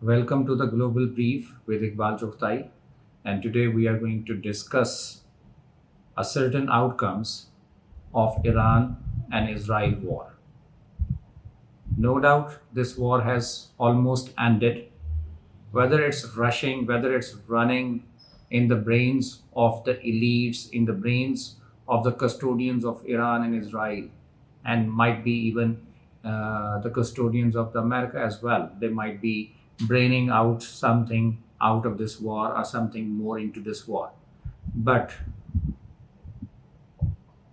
Welcome to the Global Brief with Iqbal Chokhtai, and today we are going to discuss a certain outcomes of Iran and Israel war. No doubt this war has almost ended. Whether it's rushing, whether it's running in the brains of the elites, in the brains of the custodians of Iran and Israel, and might be even the custodians of the America as well. They might be braining out something out of this war or something more into this war. But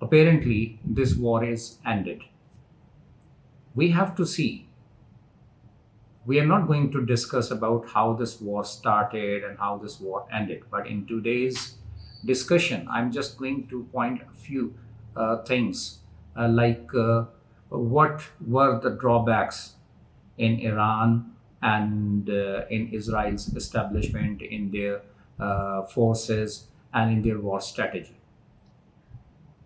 apparently, this war is ended. We have to see. We are not going to discuss about how this war started and how this war ended, but in today's discussion, I'm just going to point a few things like what were the drawbacks in Iran and in Israel's establishment, in their forces, and in their war strategy.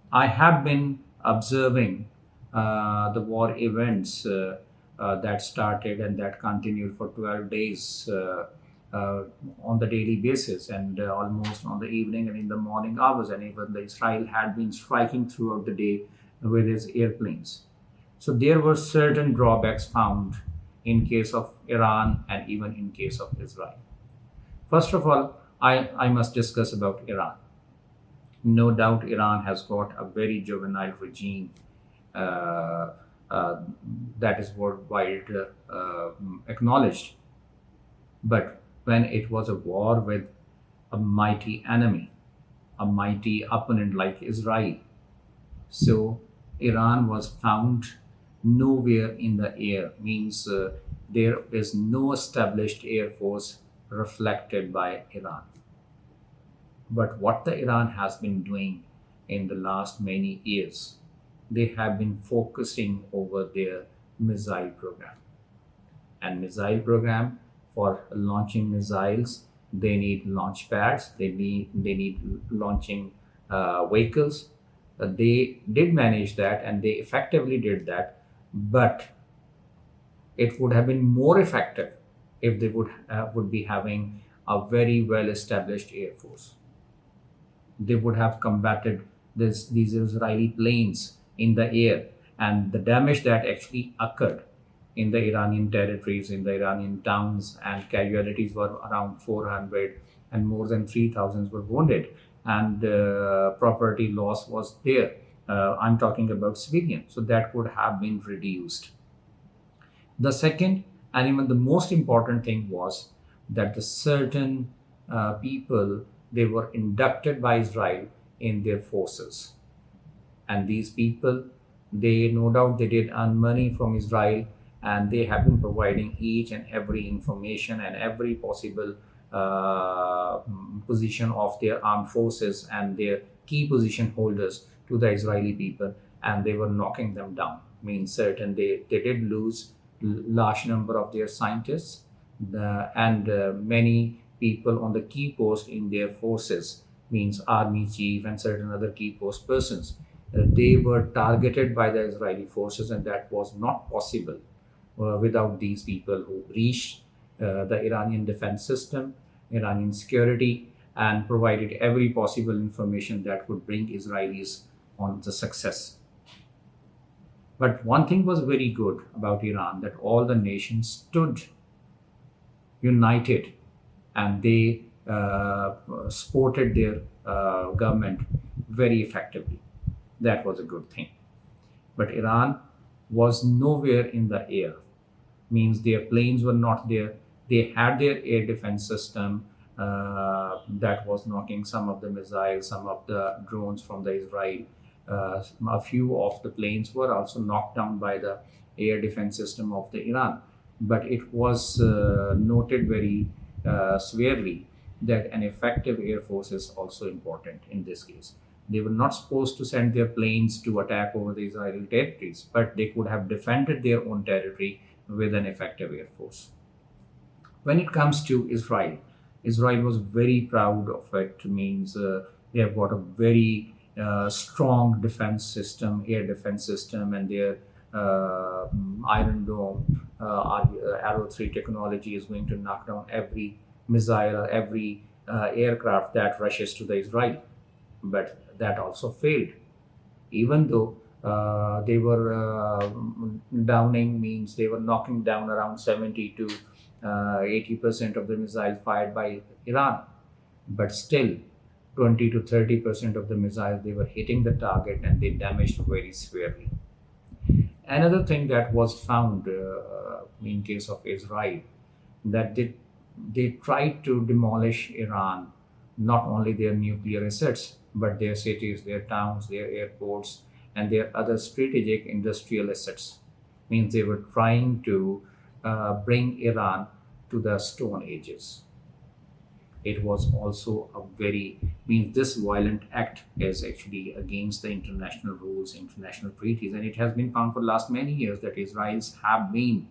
I have been observing the war events that started and that continued for 12 days uh, on the daily basis and almost on the evening and in the morning hours. And even the Israel had been striking throughout the day with its airplanes. So there were certain drawbacks found in case of Iran and even in case of Israel. First of all, I must discuss about Iran. No doubt Iran has got a very juvenile regime uh, uh, that is worldwide acknowledged. But when it was a war with a mighty enemy, a mighty opponent like Israel, so Iran was found nowhere in the air, means there is no established air force reflected by Iran. But what the Iran has been doing in the last many years, they have been focusing over their missile program. And missile program, for launching missiles, they need launch pads, they need launching vehicles. They did manage that and they effectively did that, but it would have been more effective if they would be having a very well established air force. They would have combated these Israeli planes in the air, and the damage that actually occurred in the Iranian territories, in the Iranian towns, and casualties were around 400, and more than 3,000 were wounded, and property loss was there. I'm talking about civilians, so that would have been reduced. The second and even the most important thing was that the certain people, they were inducted by Israel in their forces, and these people, they no doubt they did earn money from Israel, and they have been providing each and every information and every possible position of their armed forces and their key position holders to the Israeli people, and they were knocking them down. Means certain they did lose large number of their scientists and many people on the key post in their forces, means army chief and certain other key post persons. They were targeted by the Israeli forces, and that was not possible without these people who breached the Iranian defense system, Iranian security, and provided every possible information that would bring Israelis on the success. But one thing was very good about Iran, that all the nations stood united and they supported their government very effectively. That was a good thing. But Iran was nowhere in the air, means their planes were not there. They had their air defense system that was knocking some of the missiles, some of the drones from the Israel. A few of the planes were also knocked down by the air defense system of the Iran. But it was noted very severely that an effective air force is also important in this case. They were not supposed to send their planes to attack over the Israeli territories, but they could have defended their own territory with an effective air force. When it comes to Israel, Israel was very proud of it. Means they have got a very strong defense system, air defense system, and their Iron Dome, Arrow 3 technology is going to knock down every missile or every aircraft that rushes to the Israel. But that also failed, even though they were downing, means they were knocking down around 70 to 80% of the missiles fired by Iran. But still, 20 to 30% of the missiles, they were hitting the target and they damaged very severely. Another thing that was found in case of Israel, that they tried to demolish Iran, not only their nuclear assets, but their cities, their towns, their airports, and their other strategic industrial assets. Means they were trying to bring Iran to the Stone Ages. It was also a very, means this violent act is actually against the international rules, international treaties, and it has been found for last many years that Israelis have been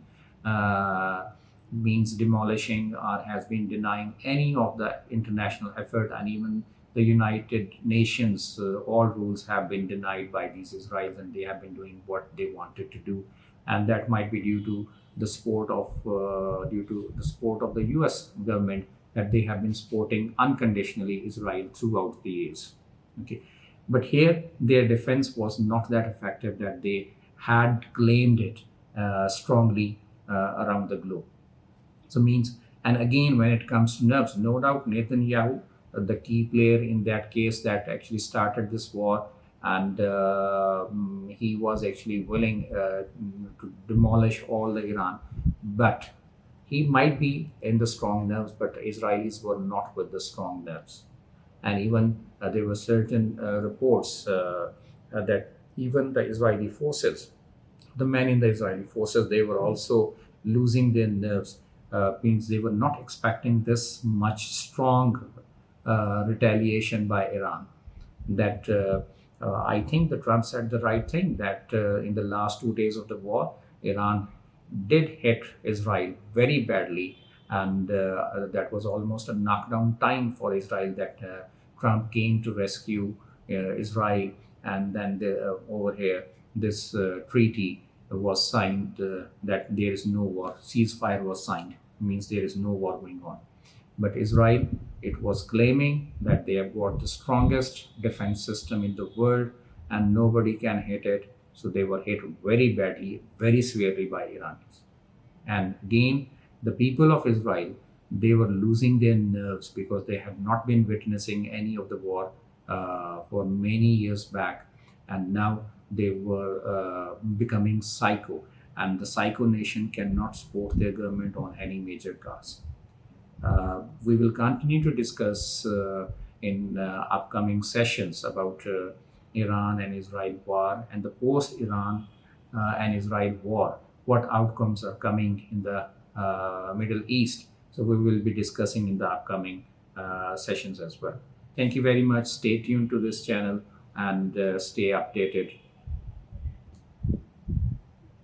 means demolishing or has been denying any of the international effort, and even the United Nations, all rules have been denied by these Israelis, and they have been doing what they wanted to do, and that might be due to the support of the U.S. government, that they have been supporting unconditionally Israel throughout the years. Okay, but here their defense was not that effective that they had claimed it strongly around the globe. So means, and again, when it comes to nerves, no doubt Netanyahu, the key player in that case that actually started this war, and he was actually willing to demolish all the Iran, but he might be in the strong nerves, but Israelis were not with the strong nerves. And even there were certain reports that even the Israeli forces, the men in the Israeli forces, they were also losing their nerves. Means they were not expecting this much strong retaliation by Iran. That I think the Trump said the right thing, that in the last 2 days of the war, Iran did hit Israel very badly, and that was almost a knockdown time for Israel, that Trump came to rescue Israel, and then over here this treaty was signed, that there is no war, ceasefire was signed, means there is no war going on. But Israel, it was claiming that they have got the strongest defense system in the world and nobody can hit it. So they were hit very badly, very severely by Iranians. And again, the people of Israel, they were losing their nerves because they have not been witnessing any of the war for many years back. And now they were becoming psycho. And the psycho nation cannot support their government on any major cause. We will continue to discuss in upcoming sessions about Iran and Israel war and the post-Iran and Israel war, what outcomes are coming in the Middle East. So we will be discussing in the upcoming sessions as well. Thank you very much. Stay tuned to this channel and stay updated